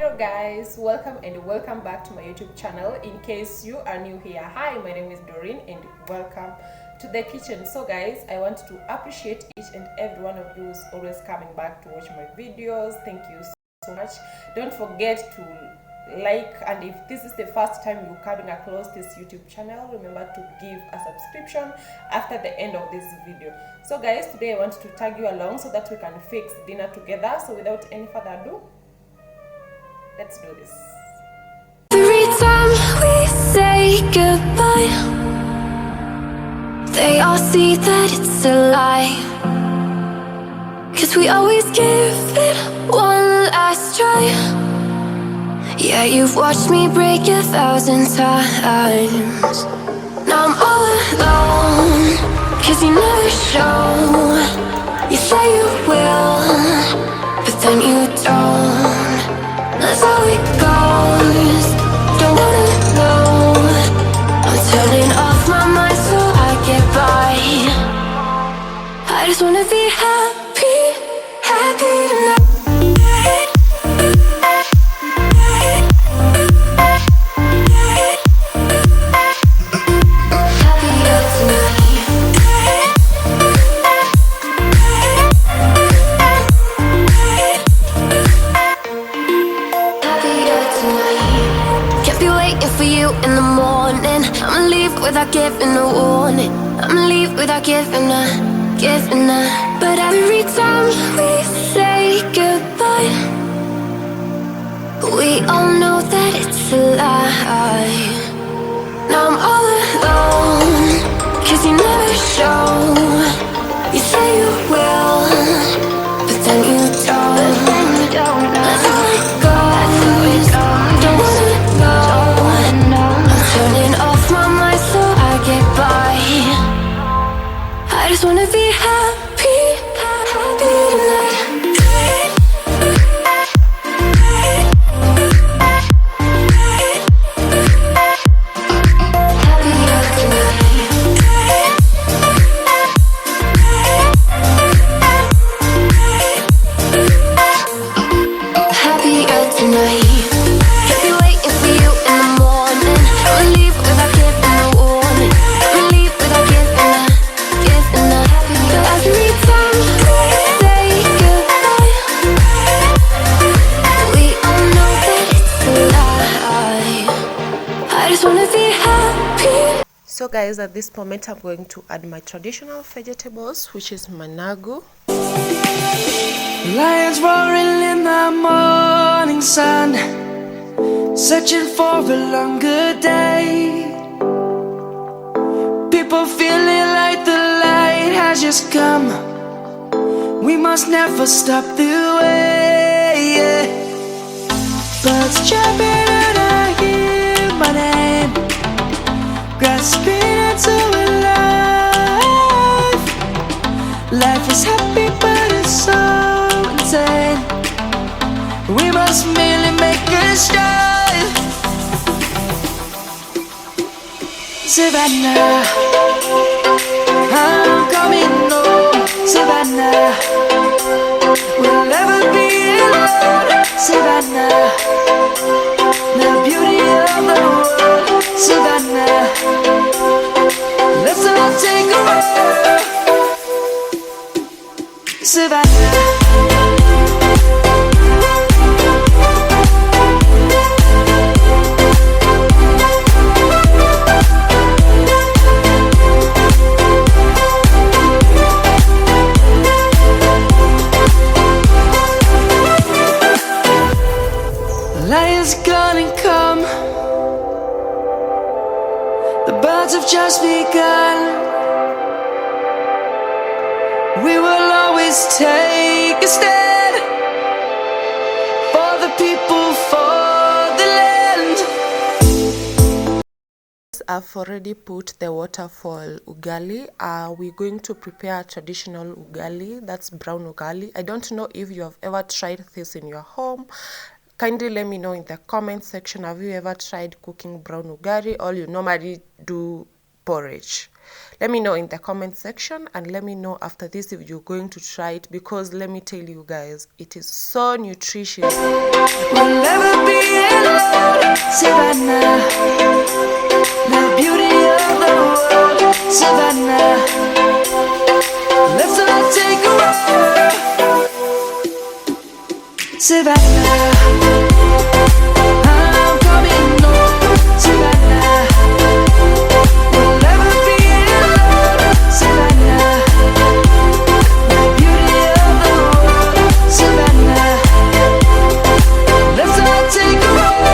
Hello guys, welcome back to my YouTube channel. In case you are new here, hi, my name is Doreen and welcome to the kitchen. So guys, I want to appreciate each and every one of you who's always coming back to watch my videos. Thank you so much. Don't forget to like, and if this is the first time you're coming across this YouTube channel, remember to give a subscription after the end of this video. So guys, today I want to tag you along so that we can fix dinner together. So without any further ado, let's do this. Every time we say goodbye, they all see that it's a lie. 'Cause we always give it one last try. Yeah, you've watched me break 1,000 times. Now I'm all alone, 'cause you never show. You say you will, but then you don't. That's how it goes. Don't wanna know. I'm turning off my mind so I get by. I just wanna be happy, happy tonight. In the morning, I'ma leave without giving a warning. I'ma leave without giving a. But every time we say goodbye, we all know that it's a lie. Now I'm all alone, 'cause you never show. You say you will, but then you don't. That's how it goes. Don't wanna know. Turning off my mind so I get by. I just wanna be happy, happy tonight. Happier tonight. So guys, at this moment I'm going to add my traditional vegetables, which is managu. Lions roaring in the morning sun, searching for a longer day. People feeling like the light has just come. We must never stop the way. Birds chirping and I hear my name, grasping into a life. Life is happy but it's so insane. We must merely make a start. Savannah, I'm coming home. Savannah, we'll never be alone. Savannah, the beauty of the world. Savannah, let's all take a walk. Savannah. Lion's gonna come. The birds have just begun. We will always take a stand for the people, for the land. I've already put the water for ugali. We're going to prepare traditional ugali, that's brown ugali. I don't know if you have ever tried this in your home. Kindly let me know in the comment section, have you ever tried cooking brown ugali, or you normally do porridge? Let me know in the comment section, and let me know after this if you're going to try it, because let me tell you guys, it is so nutritious. We'll never Savannah. I'm coming home, Savannah. We'll never be alone, Savannah. The beauty of the world, Savannah. Let's all take a walk.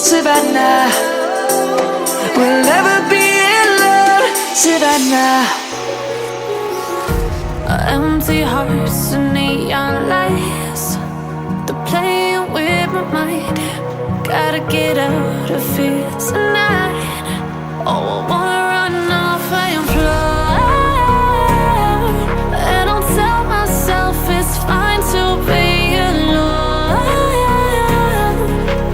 Savannah, we'll never be alone, Savannah. Empty hearts and neon lights, they're playing with my mind. Gotta get out of here tonight. Oh, I wanna run off and fly, and I'll tell myself it's fine to be alone,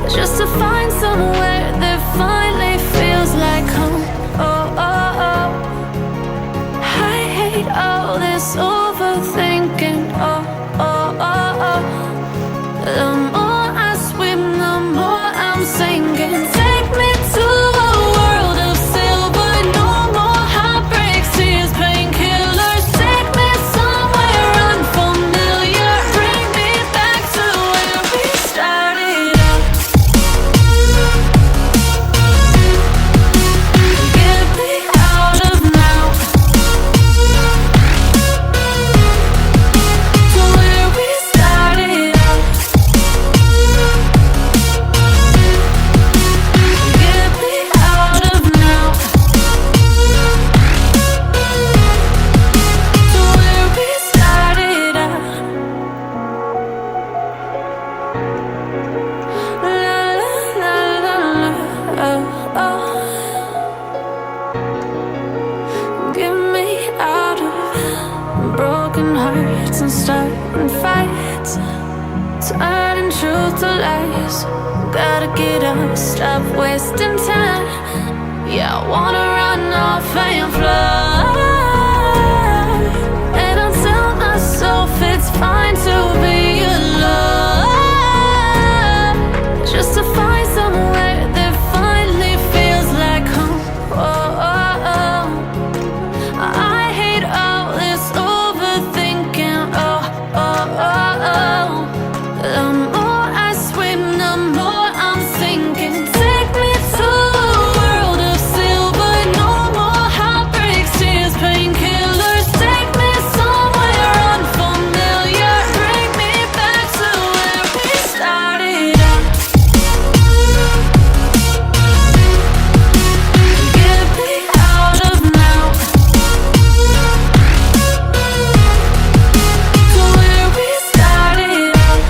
just to find somewhere that finally feels like home. Oh, oh, oh. I hate all this overthinking. Oh, oh, oh, oh. The more I swim, the more I'm sinking. Take me to a world of silver. No more heartbreaks, tears, painkillers. Take me somewhere unfamiliar. Bring me back to where we started out. Get me out of now, to where we started out. Get me out of now, to where we started out. La la la la la, oh, oh. Get me out of broken hearts and starting fights, turning truth to lies. Gotta get up, stop wasting time. Yeah, I wanna run off and fly, and I'll tell myself it's fine to be alone, just to find somewhere that finally feels like home. Oh, oh, oh. I hate all this overthinking. Oh, oh, oh, oh. The more I swim, the more I'm sinking. Take me to a world of silver. No more heartbreaks, tears, painkillers. Take me somewhere unfamiliar. Bring me back to where we started out. Get me out of now, to where we started out.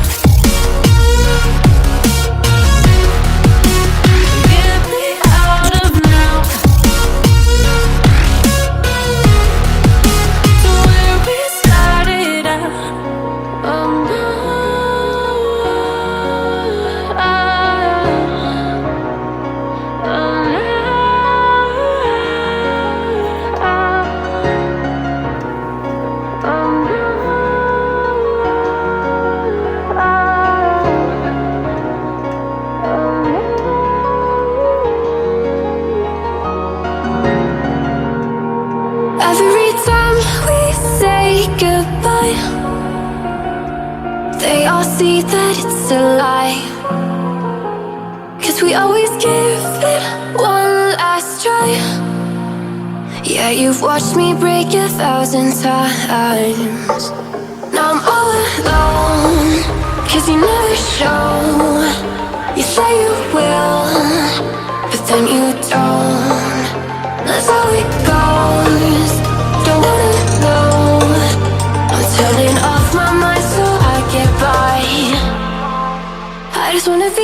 Get me out of now, to where we started out. Oh no, oh Every time we say goodbye, they all see that it's a lie. 'Cause we always give it one last try. Yeah, you've watched me break 1,000 times. Now I'm all alone, 'cause you never show. You say you will, but then you don't. That's how it goes. Don't wanna know. I'm turning off my mind so I get by. I just wanna be